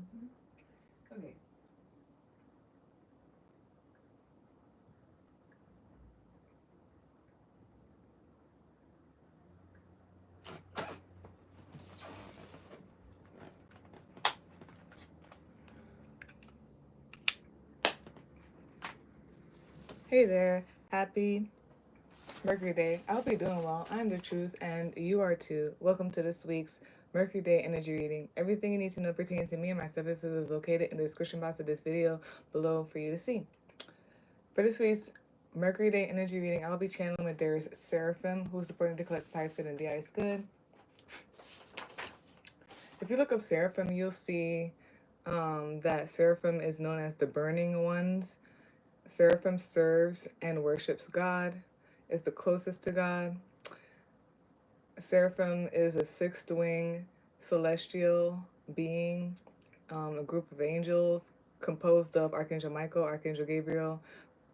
Okay. Hey there. Happy Mercury Day. I hope you're doing well. I'm the truth, and you are too. Welcome to this week's Mercury Day Energy Reading. Everything you need to know pertaining to me and my services is located in the description box of this video below for you to see. For this week's Mercury Day Energy Reading, I'll be channeling with there is Seraphim, who's supporting to collect highest fit and the highest good. If you look up Seraphim, you'll see that Seraphim is known as the Burning Ones. Seraphim serves and worships God, is the closest to God. Seraphim is a sixth wing celestial being, a group of angels composed of Archangel Michael, Archangel Gabriel,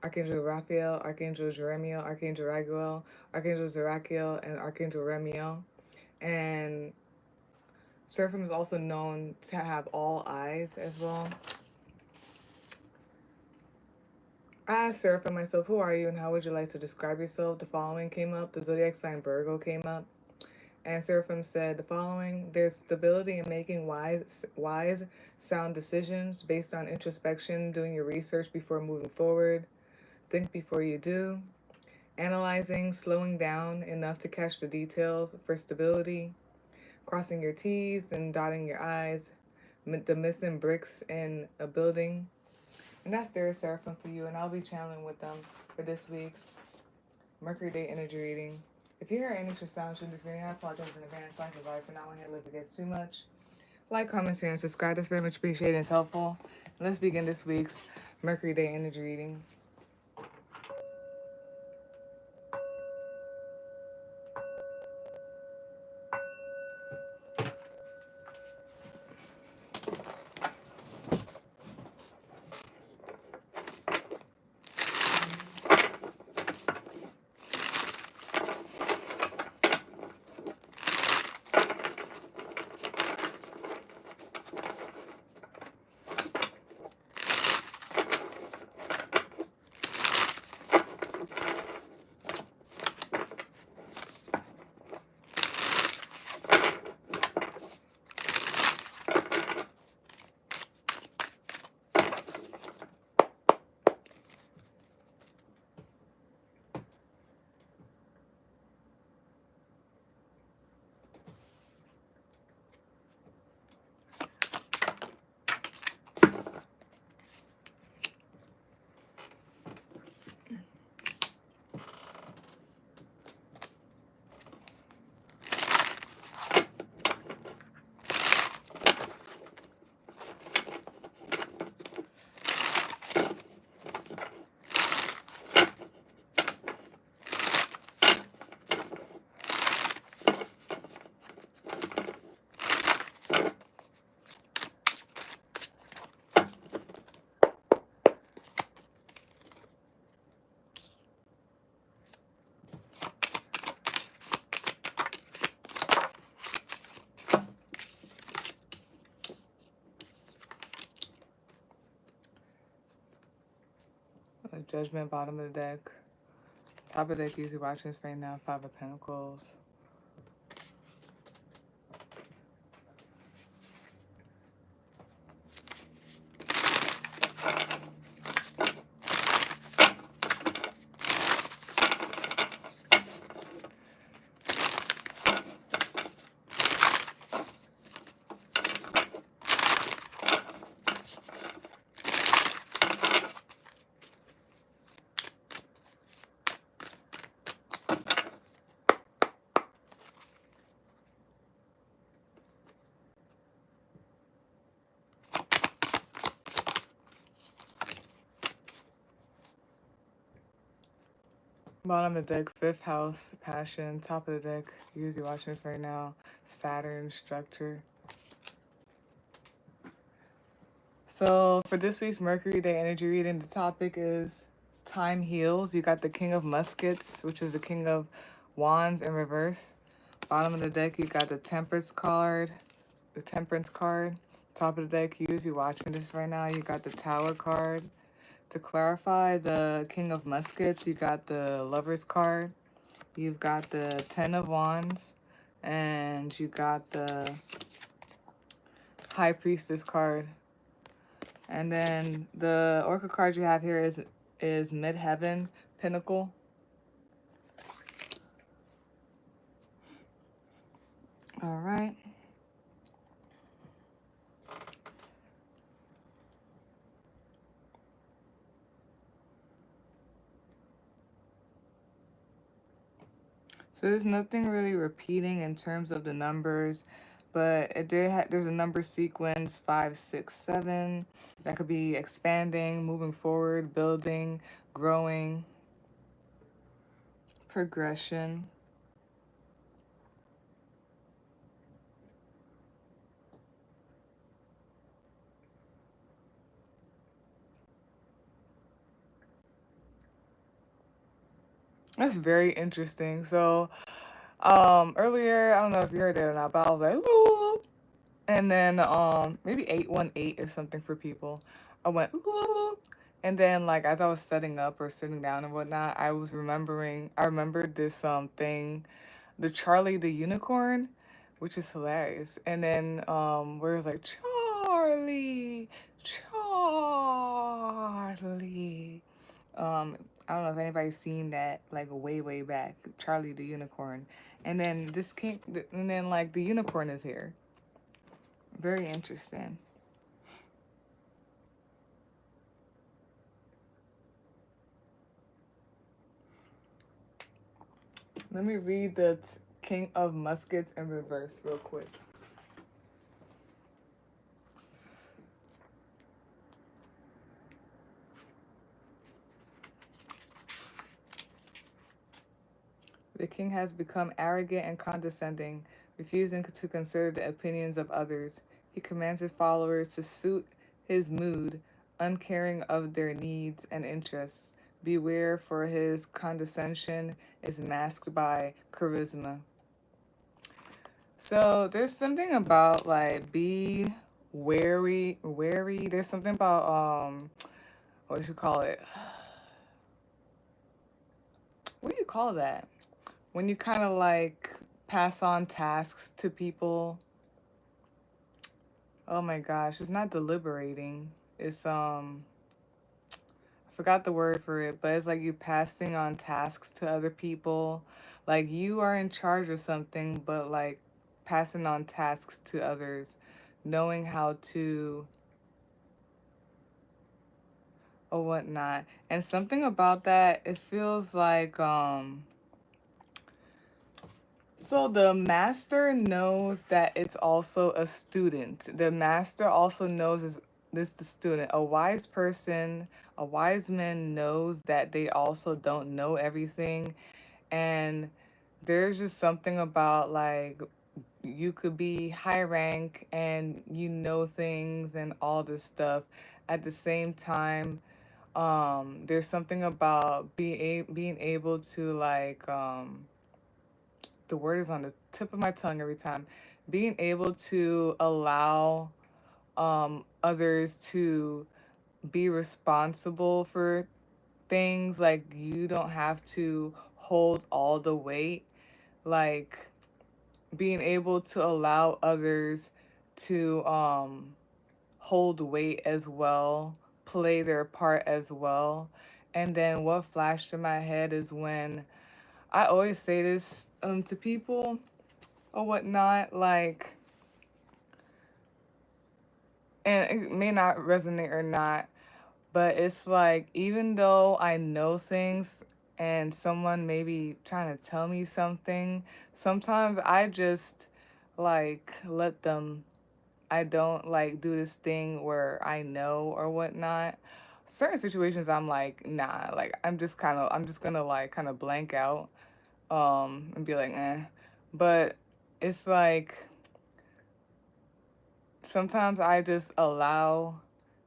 Archangel Raphael, Archangel Jeremiel, Archangel Raguel, Archangel Zerachiel, and Archangel Remiel. And Seraphim is also known to have all eyes as well. I asked Seraphim myself, who are you and how would you like to describe yourself? The following came up. The zodiac sign Virgo came up. And Seraphim said the following: there's stability in making wise, sound decisions based on introspection, doing your research before moving forward, think before you do, analyzing, slowing down enough to catch the details for stability, crossing your T's and dotting your I's, the missing bricks in a building. And that's their Seraphim for you, and I'll be channeling with them for this week's Mercury Day Energy Reading. If you hear any extra sounds from this video, I apologize in advance. Like the vibe for now, I can't live if it gets too much. Like, comment, share, and subscribe. That's very much appreciated and it's helpful. And let's begin this week's Mercury Day Energy Reading. Judgment, bottom of the deck. Top of the deck, usually watching this right now, Five of Pentacles. Bottom of the deck, fifth house, passion. Top of the deck, usually watching this right now, Saturn, structure. So for this week's Mercury Day Energy Reading, the topic is Time Heals. You got the King of Muskets, which is the King of Wands in reverse. Bottom of the deck, you got the Temperance card, Top of the deck, you, as you watching this right now, you got the Tower card. To clarify, the King of Muskets, you got the Lover's card. You've got the Ten of Wands. And you got the High Priestess card. And then the Oracle card you have here is Midheaven, Pinnacle. All right. So there's nothing really repeating in terms of the numbers, but there's a number sequence 5, 6, 7 that could be expanding, moving forward, building, growing, progression. That's very interesting. So earlier, I don't know if you heard it or not, but I was like, "Ooh." And then maybe 818 is something for people. I went, "Ooh." And then like as I was setting up or sitting down and whatnot, I remembered this thing, the Charlie the Unicorn, which is hilarious. And then where it was like Charlie, Charlie. I don't know if anybody's seen that like way, way back, Charlie the Unicorn. And then and then like the unicorn is here. Very interesting. Let me read the King of Muskets in reverse real quick. The king has become arrogant and condescending, refusing to consider the opinions of others. He commands his followers to suit his mood, uncaring of their needs and interests. Beware, for his condescension is masked by charisma. So there's something about like be wary. There's something about what do you call it? What do you call that? When you kind of like pass on tasks to people. Oh my gosh, it's not deliberating. It's I forgot the word for it, but it's like you passing on tasks to other people. Like you are in charge of something, but like passing on tasks to others, knowing how to or whatnot. And something about that, it feels like so the master knows that it's also a student. The master also knows is this the student. A wise person, a wise man knows that they also don't know everything. And there's just something about like you could be high rank and you know things and all this stuff. At the same time, there's something about being able to like the word is on the tip of my tongue every time. Being able to allow others to be responsible for things, like you don't have to hold all the weight. Like being able to allow others to hold weight as well, play their part as well. And then what flashed in my head is when I always say this to people or whatnot, like, and it may not resonate or not, but it's like, even though I know things and someone may be trying to tell me something, sometimes I just like let them, I don't like do this thing where I know or whatnot. Certain situations I'm like, nah, like I'm just gonna like kind of blank out and be like, eh. But it's like sometimes I just allow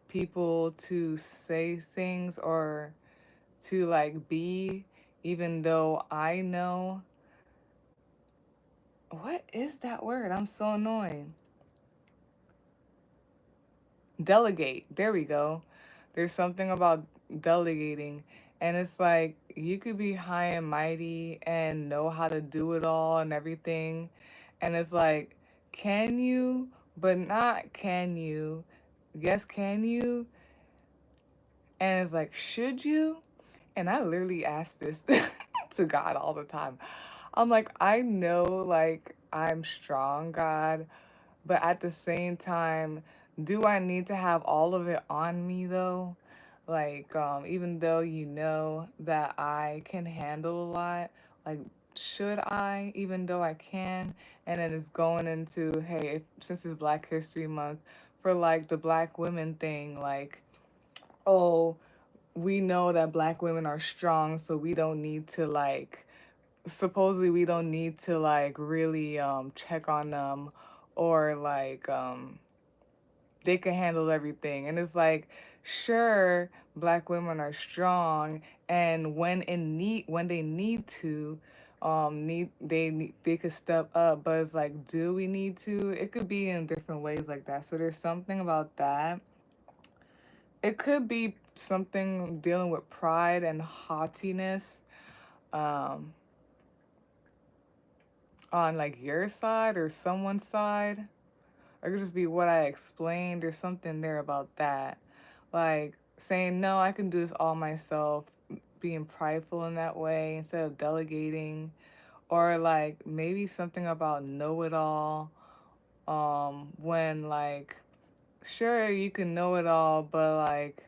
people to say things or to like be, even though I know. What is that word? I'm so annoying. delegate. There we go. There's something about delegating. And it's like you could be high and mighty and know how to do it all and everything. And it's like, can you, but not can you? Yes, can you? And it's like, should you? And I literally ask this to God all the time. I'm like, I know, like, I'm strong, God, but at the same time, do I need to have all of it on me though? Like, even though you know that I can handle a lot, like, should I, even though I can? And then it's going into, hey, since it's Black History Month, for like the Black women thing, like, oh, we know that Black women are strong, so we don't need to like supposedly we don't need to like really check on them or like they can handle everything. And it's like, sure, Black women are strong, and when they need to they could step up, but it's like, do we need to? It could be in different ways like that. So there's something about that. It could be something dealing with pride and haughtiness, um, on like your side or someone's side. Or it could just be what I explained. There's something there about that. Like saying, no, I can do this all myself, being prideful in that way instead of delegating. Or like maybe something about know it all. When like, sure, you can know it all, but like,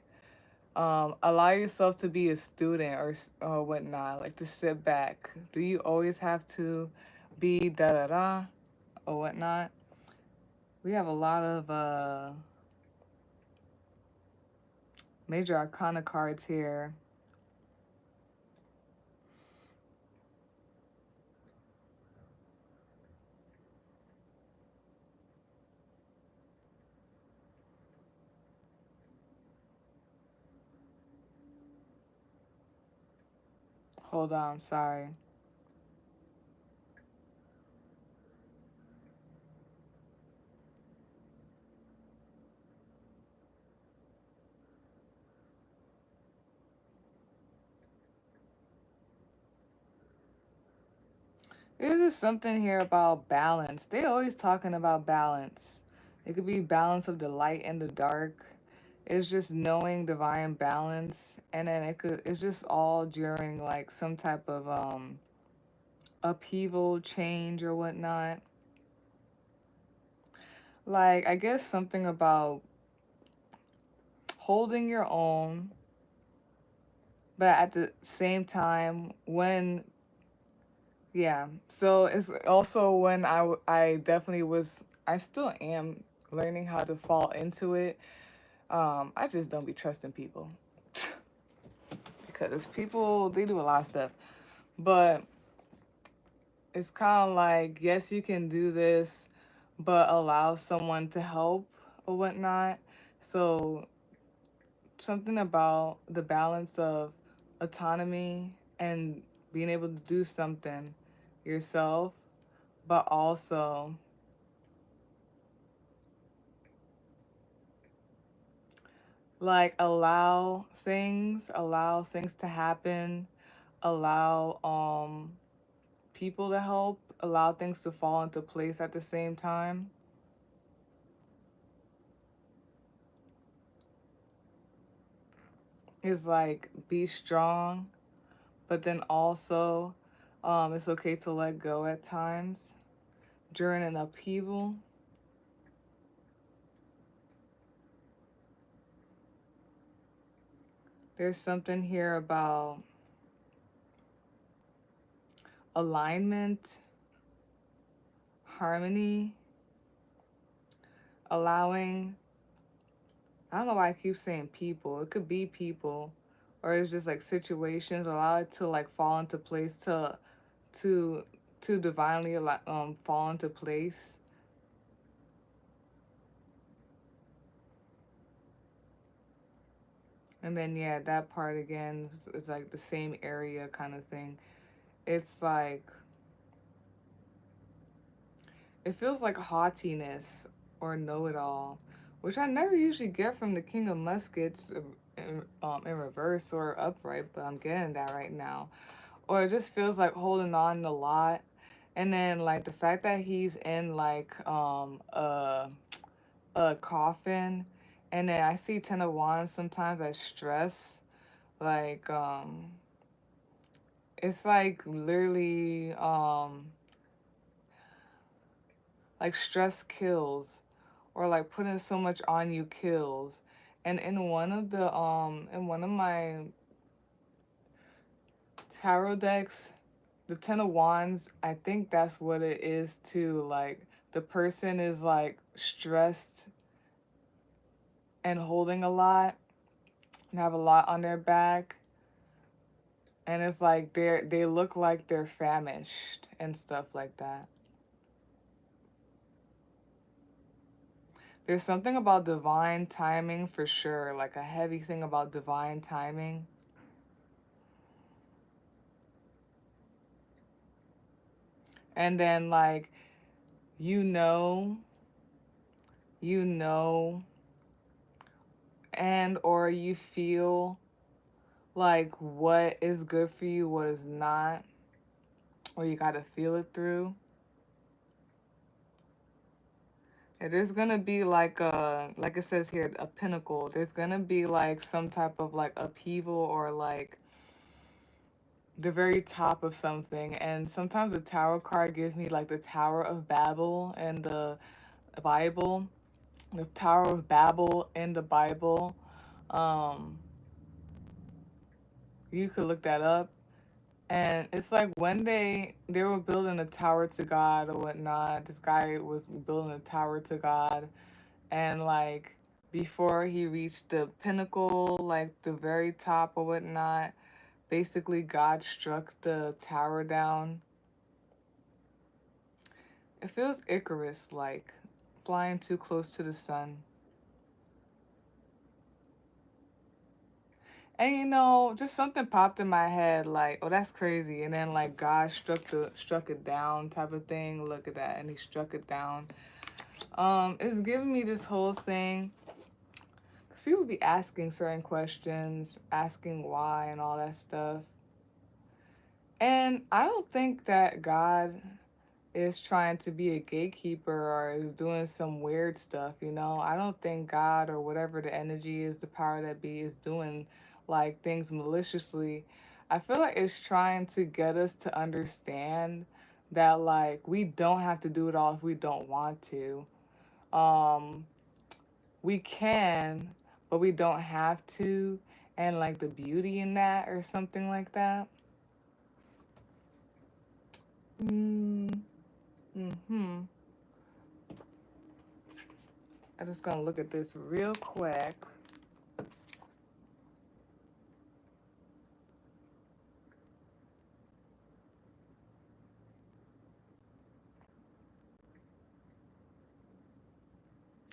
allow yourself to be a student or whatnot, like to sit back. Do you always have to be da da da or whatnot? We have a lot of major arcana cards here. Hold on, sorry. There's just something here about balance. They always talking about balance. It could be balance of the light and the dark. It's just knowing divine balance, and then it's just all during like some type of upheaval, change or whatnot. Like I guess something about holding your own, but at the same time when yeah. So it's also when I definitely was, I still am learning how to fall into it. I just don't be trusting people because people, they do a lot of stuff. But it's kind of like, yes, you can do this, but allow someone to help or whatnot. So something about the balance of autonomy and being able to do something yourself, but also like allow things to happen, allow people to help, allow things to fall into place at the same time. Is like be strong, but then also it's okay to let go at times during an upheaval. There's something here about alignment, harmony, allowing, I don't know why I keep saying people. It could be people, or it's just like situations. Allow it to like fall into place to to divinely fall into place. And then yeah, that part again is like the same area kind of thing. It's like it feels like haughtiness or know it all, which I never usually get from the King of Muskets in reverse or upright, but I'm getting that right now. Or it just feels like holding on a lot. And then like the fact that he's in like a coffin, and then I see Ten of Wands sometimes as stress. Like it's like literally like stress kills, or like putting so much on you kills. And in one of my tarot decks, the Ten of Wands, I think that's what it is too. Like the person is like stressed and holding a lot and have a lot on their back, and it's like they look like they're famished and stuff like that. There's something about divine timing for sure, like a heavy thing about divine timing. And then like you know, you know, and or you feel like what is good for you, what is not, or you got to feel it through. It is gonna be like it says here, a pinnacle. There's gonna be like some type of like upheaval or like the very top of something. And sometimes the Tower card gives me like the Tower of Babel in the Bible. The Tower of Babel in the Bible. Um, you could look that up. And it's like when they were building a tower to God or whatnot, this guy was building a tower to God, and like before he reached the pinnacle, like the very top or whatnot, basically God struck the tower down. It feels Icarus like, flying too close to the sun. And you know, just something popped in my head like, oh, that's crazy. And then like God struck it down type of thing. Look at that. And he struck it down. It's giving me this whole thing because people be asking certain questions, asking why and all that stuff. And I don't think that God is trying to be a gatekeeper or is doing some weird stuff, you know? I don't think God or whatever the energy is, the power that be, is doing like things maliciously. I feel like it's trying to get us to understand that like we don't have to do it all if we don't want to. Um we can, but we don't have to, and like the beauty in that or something like that. Mm, mhm. I'm just gonna look at this real quick.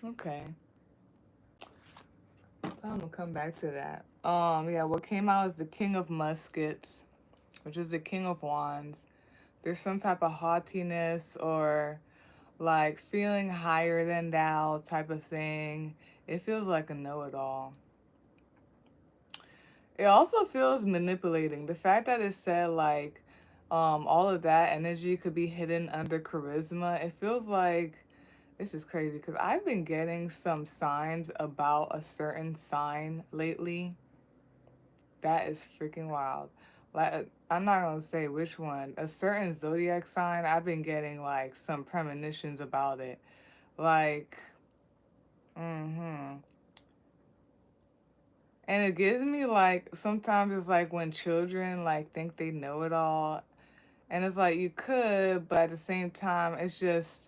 Okay, I'm gonna come back to that. Yeah, what came out is the King of Muskets, which is the King of Wands. There's some type of haughtiness or like feeling higher than thou type of thing. It feels like a know-it-all. It also feels manipulating. The fact that it said like all of that energy could be hidden under charisma, it feels like this is crazy because I've been getting some signs about a certain sign lately. That is freaking wild. Like I'm not gonna say which one. A certain zodiac sign, I've been getting like some premonitions about it. Like, mm-hmm. And it gives me like sometimes it's like when children like think they know it all. And it's like you could, but at the same time, it's just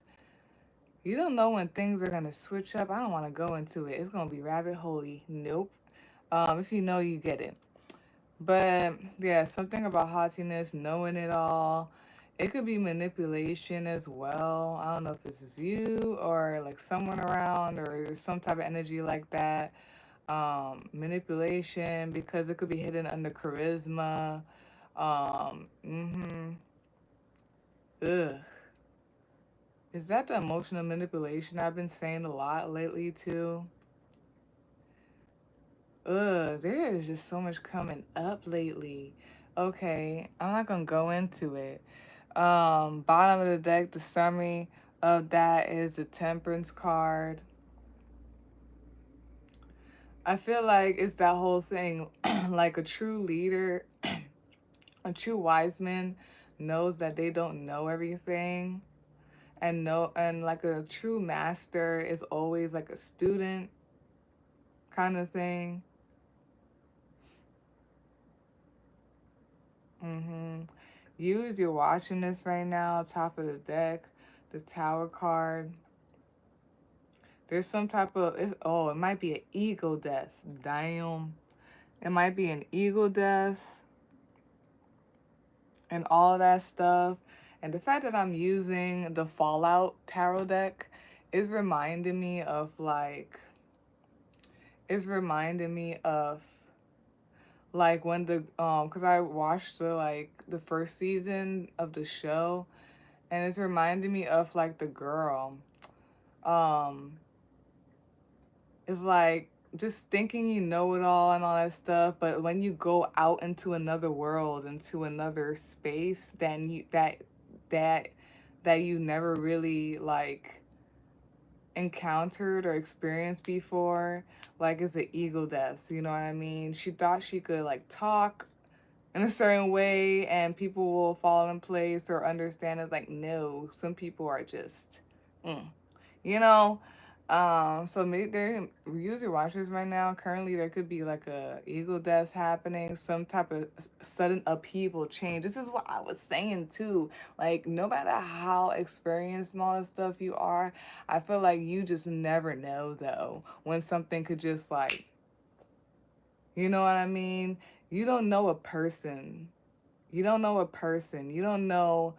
you don't know when things are gonna switch up. I don't want to go into it. It's gonna be rabbit holey. Nope. If you know, you get it. But yeah, something about haughtiness, knowing it all. It could be manipulation as well. I don't know if this is you or like someone around or some type of energy like that. Manipulation because it could be hidden under charisma. Mm-hmm. Ugh. Is that the emotional manipulation I've been saying a lot lately too? There is just so much coming up lately. Okay, I'm not gonna go into it. Bottom of the deck, the summary of that is the Temperance card. I feel like it's that whole thing, like a true leader, a true wise man knows that they don't know everything, and like a true master is always like a student kind of thing. Mm-hmm. Use you're watching this right now, top of the deck, the Tower card. There's some type of it might be an ego death. Damn. It might be an ego death and all that stuff. And the fact that I'm using the Fallout tarot deck is reminding me of like when the because I watched the first season of the show, and it's reminding me of like the girl. Um it's like just thinking you know it all and all that stuff, but when you go out into another world, into another space, then that that you never really like encountered or experienced before, like is the ego death, you know what I mean? She thought she could like talk in a certain way and people will fall in place or understand it. Like, no, some people are just mm, you know. So maybe they're user watchers right now. Currently, there could be like a ego death happening, some type of sudden upheaval change. This is what I was saying too. Like, no matter how experienced and all this stuff you are, I feel like you just never know though when something could just like, you know what I mean? You don't know a person. You don't know a person. You don't know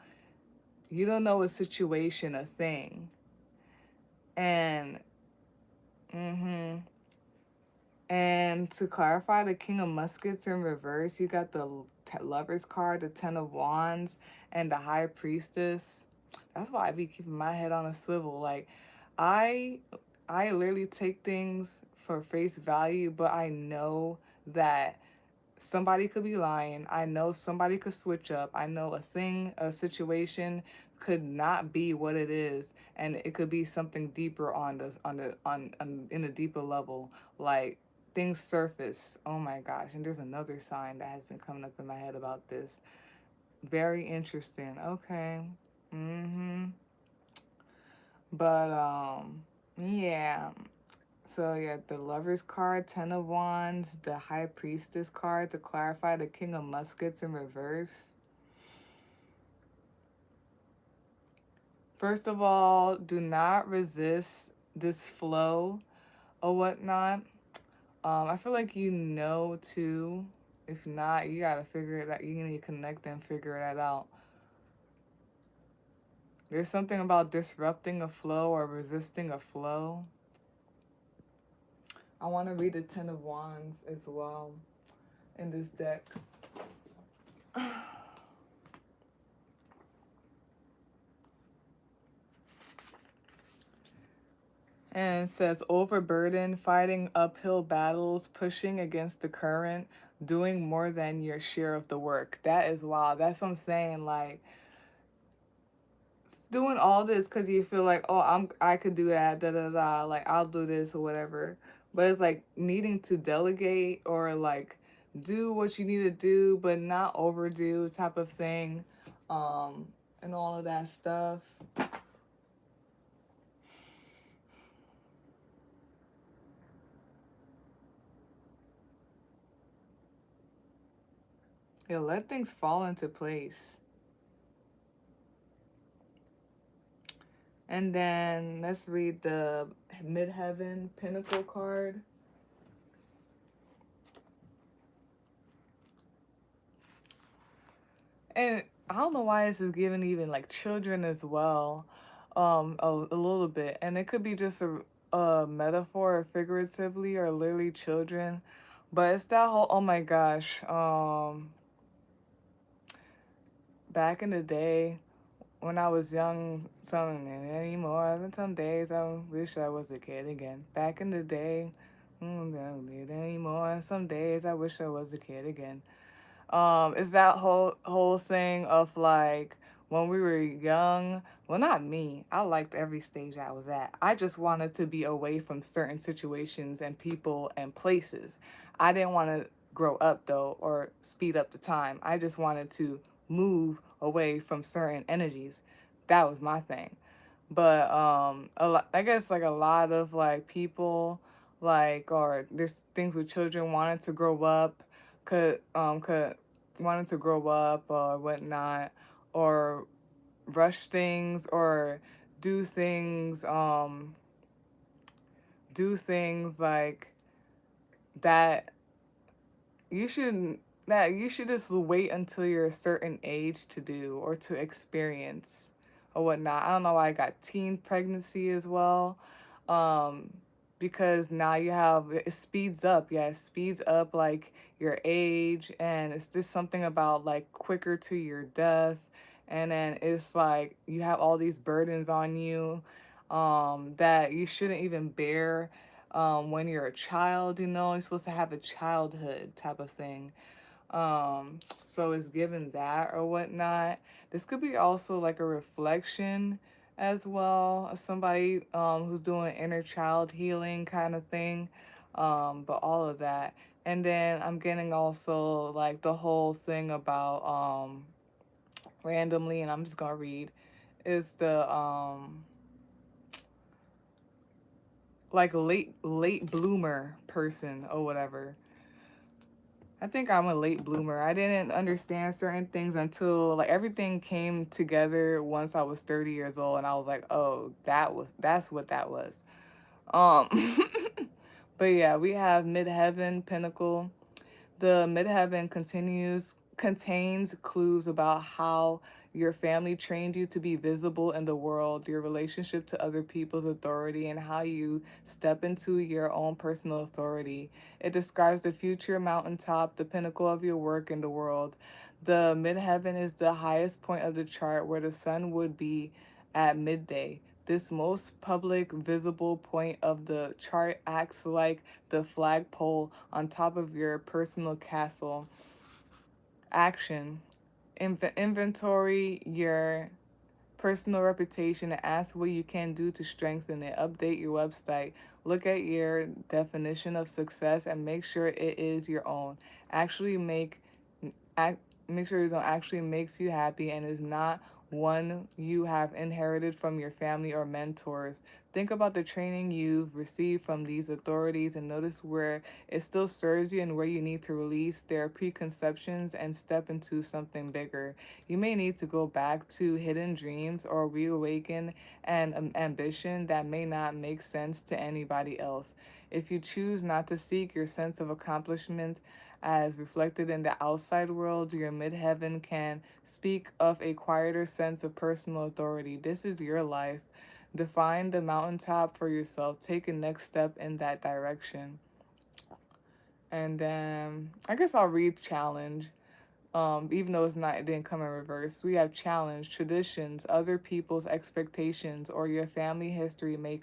a situation, a thing. And mm-hmm. And to clarify, the King of Muskets in reverse, you got the Lover's card, the Ten of Wands, and the High Priestess. That's why I be keeping my head on a swivel. Like, I, I literally take things for face value, but I know that somebody could be lying. I know somebody could switch up. I know a situation could not be what it is, and it could be something deeper on in a deeper level. Like things surface. Oh my gosh! And there's another sign that has been coming up in my head about this. Very interesting. Okay. Mhm. But yeah. So yeah, the Lover's card, Ten of Wands, the High Priestess card to clarify, the King of Muskets in reverse. First of all, do not resist this flow or whatnot. I feel like you know too. If not, you gotta figure it out. You need to connect and figure that out. There's something about disrupting a flow or resisting a flow. I want to read the Ten of Wands as well in this deck. And it says overburdened, fighting uphill battles, pushing against the current, doing more than your share of the work. That is wild. That's what I'm saying. Like doing all this because you feel like, oh, I could do that, da da da. Like I'll do this or whatever. But it's like needing to delegate or like do what you need to do, but not overdo type of thing, and all of that stuff. Yeah, let things fall into place. And then let's read the Midheaven Pinnacle card. And I don't know why this is giving even like children as well, a little bit. And it could be just a metaphor or figuratively or literally children. But it's that whole, oh my gosh, back in the day, when I was young, some anymore. Some days I wish I was a kid again. Back in the day, Don't need anymore. Some days I wish I was a kid again. Is that whole thing of like when we were young. Well, not me. I liked every stage I was at. I just wanted to be away from certain situations and people and places. I didn't want to grow up though or speed up the time. I just wanted to move away from certain energies. That was my thing. But I guess like a lot of like people like or there's things with children wanting to grow up could wanting to grow up or whatnot, or rush things or do things um do things like that you should you should just wait until you're a certain age to do or to experience or whatnot. I don't know why I got teen pregnancy as well. Um, because now you have it speeds up. Yeah, it speeds up like your age, and it's just something about like quicker to your death. And then it's like you have all these burdens on you that you shouldn't even bear when you're a child, you're supposed to have a childhood type of thing. So it's given that or whatnot. This could be also like a reflection as well of somebody who's doing inner child healing kind of thing. But all of that. And then I'm getting also like the whole thing about randomly, and I'm just gonna read, is the like late bloomer person or whatever. I think I'm a late bloomer. I didn't understand certain things until like everything came together once I was 30 years old, and I was like, "Oh, that's what that was." Um but yeah, we have midheaven pinnacle. The midheaven contains clues about how your family trained you to be visible in the world, your relationship to other people's authority, and how you step into your own personal authority. It describes the future mountaintop, the pinnacle of your work in the world. The midheaven is the highest point of the chart where the sun would be at midday. This most public visible point of the chart acts like the flagpole on top of your personal castle. Action. Inventory your personal reputation and ask what you can do to strengthen it. Update your website. Look at your definition of success and make sure it is your own. Actually act, make sure it actually makes you happy and is not one you have inherited from your family or mentors. Think about the training you've received from these authorities and notice where it still serves you and where you need to release their preconceptions and step into something bigger. You may need to go back to hidden dreams or reawaken an ambition that may not make sense to anybody else. If you choose not to seek your sense of accomplishment as reflected in the outside world, your midheaven can speak of a quieter sense of personal authority. This is your life. Define the mountaintop for yourself. Take a next step in that direction. And then I guess I'll read challenge. Even though it didn't come in reverse. We have challenge, traditions, other people's expectations, or your family history may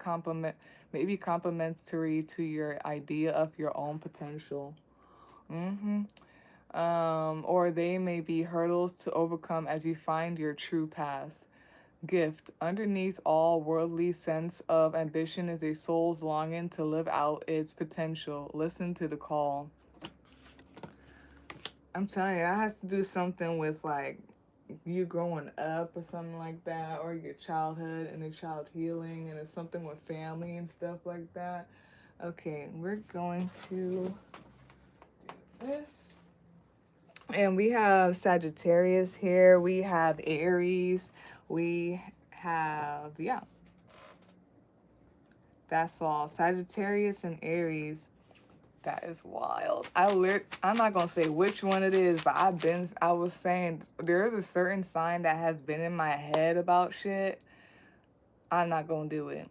be complementary to your idea of your own potential. Mm-hmm. Or they may be hurdles to overcome as you find your true path. Gift. Underneath all worldly sense of ambition is a soul's longing to live out its potential. Listen to the call. I'm telling you, that has to do something with like you growing up or something like that, or your childhood and the child healing, and it's something with family and stuff like that. Okay, we're going to do this. And we have Sagittarius here, we have Aries, we have, yeah, that's all. Sagittarius and Aries. That is wild. I'm not gonna say which one it is, but I was saying there is a certain sign that has been in my head about shit. I'm not gonna do it.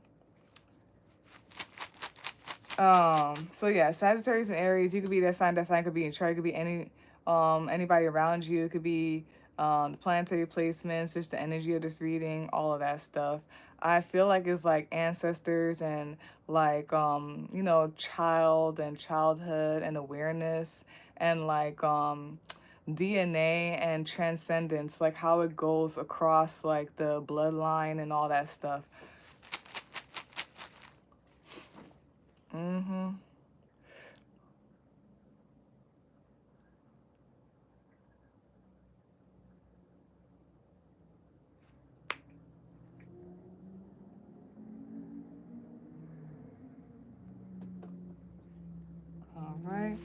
So yeah, Sagittarius and Aries, you could be that sign. That sign could be in chart. It could be anybody around you. It could be the planetary placements, just the energy of this reading, all of that stuff. I feel like it's like ancestors and like child and childhood and awareness and like DNA and transcendence, like how it goes across like the bloodline and all that stuff. Mm-hmm. All right.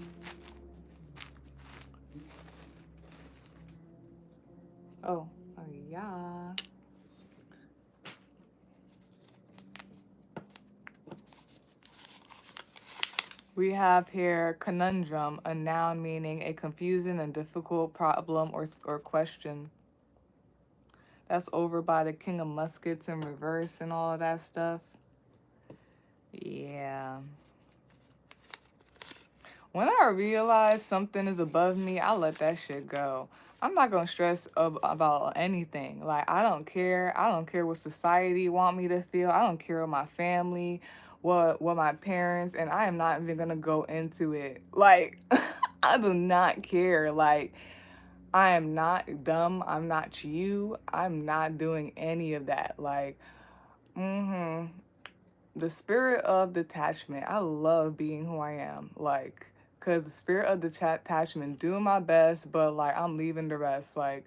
Oh, oh yeah. We have here conundrum, a noun meaning a confusing and difficult problem or question. That's over by the King of Muskets in reverse and all of that stuff. Yeah. When I realize something is above me, I let that shit go. I'm not gonna stress about anything. Like I don't care. I don't care what society want me to feel. I don't care what my family, what my parents, and I am not even gonna go into it. Like I do not care. Like I am not dumb. I'm not you. I'm not doing any of that. Like, mm-hmm. The spirit of detachment. I love being who I am. Like, cause the spirit of detachment, doing my best, but like I'm leaving the rest. Like,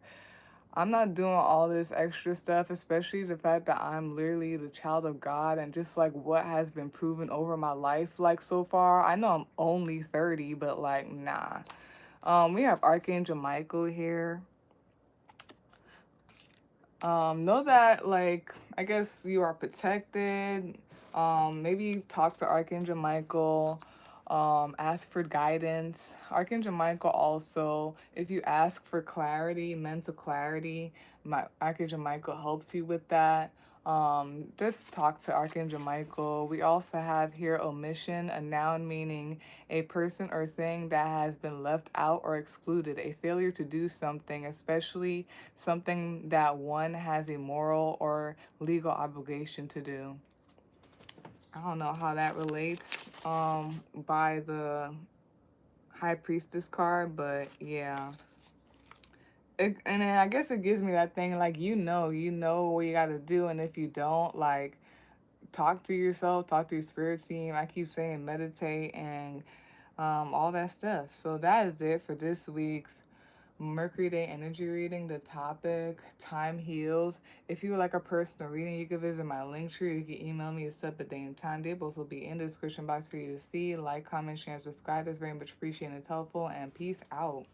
I'm not doing all this extra stuff, especially the fact that I'm literally the child of God and just like what has been proven over my life, like so far. I know I'm only 30, but like, nah. We have Archangel Michael here. Know that like I guess you are protected. Maybe talk to Archangel Michael. Ask for guidance. Archangel Michael also, if you ask for clarity, mental clarity, Archangel Michael helps you with that. Just talk to Archangel Michael. We also have here omission, a noun meaning a person or thing that has been left out or excluded, a failure to do something, especially something that one has a moral or legal obligation to do. I don't know how that relates by the High Priestess card, but yeah. And then I guess it gives me that thing like you know what you got to do, and if you don't, like talk to yourself, talk to your spirit team. I keep saying meditate and all that stuff. So that is it for this week's Mercury Day Energy Reading. The topic, time heals. If you would like a personal reading, you can visit my link tree. You can email me a separate day and time. They both will be in the description box for you to see. Like, comment, share, and subscribe. That's very much appreciated and it's helpful. And peace out.